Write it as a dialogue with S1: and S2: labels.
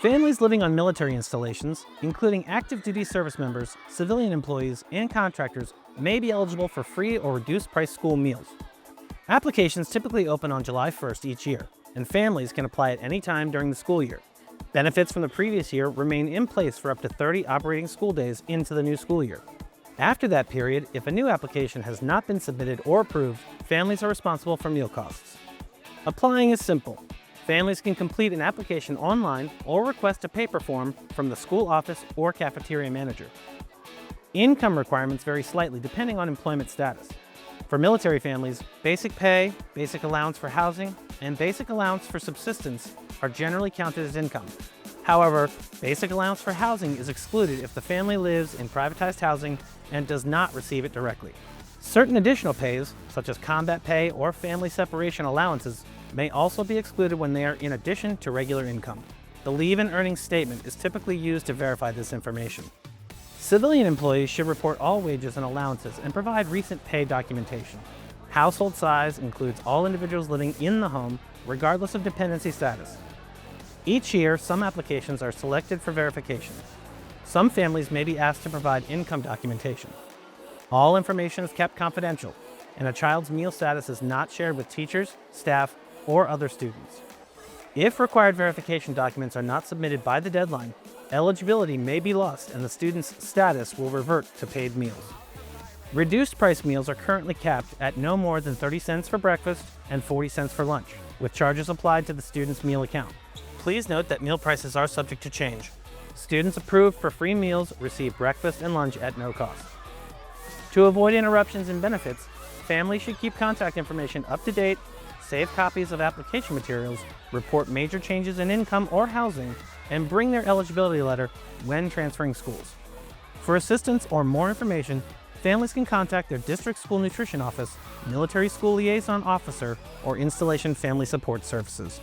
S1: Families living on military installations, including active duty service members, civilian employees, and contractors, may be eligible for free or reduced price school meals. Applications typically open on July 1st each year, and families can apply at any time during the school year. Benefits from the previous year remain in place for up to 30 operating school days into the new school year. After that period, if a new application has not been submitted or approved, families are responsible for meal costs. Applying is simple. Families can complete an application online or request a paper form from the school office or cafeteria manager. Income requirements vary slightly depending on employment status. For military families, basic pay, basic allowance for housing, and basic allowance for subsistence are generally counted as income. However, basic allowance for housing is excluded if the family lives in privatized housing and does not receive it directly. Certain additional pays, such as combat pay or family separation allowances, may also be excluded when they are in addition to regular income. The leave and earnings statement is typically used to verify this information. Civilian employees should report all wages and allowances and provide recent pay documentation. Household size includes all individuals living in the home, regardless of dependency status. Each year, some applications are selected for verification. Some families may be asked to provide income documentation. All information is kept confidential, and a child's meal status is not shared with teachers, staff, or other students. If required verification documents are not submitted by the deadline, eligibility may be lost and the student's status will revert to paid meals. Reduced price meals are currently capped at no more than 30 cents for breakfast and 40 cents for lunch, with charges applied to the student's meal account. Please note that meal prices are subject to change. Students approved for free meals receive breakfast and lunch at no cost. To avoid interruptions in benefits, families should keep contact information up to date, save copies of application materials, report major changes in income or housing, and bring their eligibility letter when transferring schools. For assistance or more information, families can contact their district school nutrition office, military school liaison officer, or installation family support services.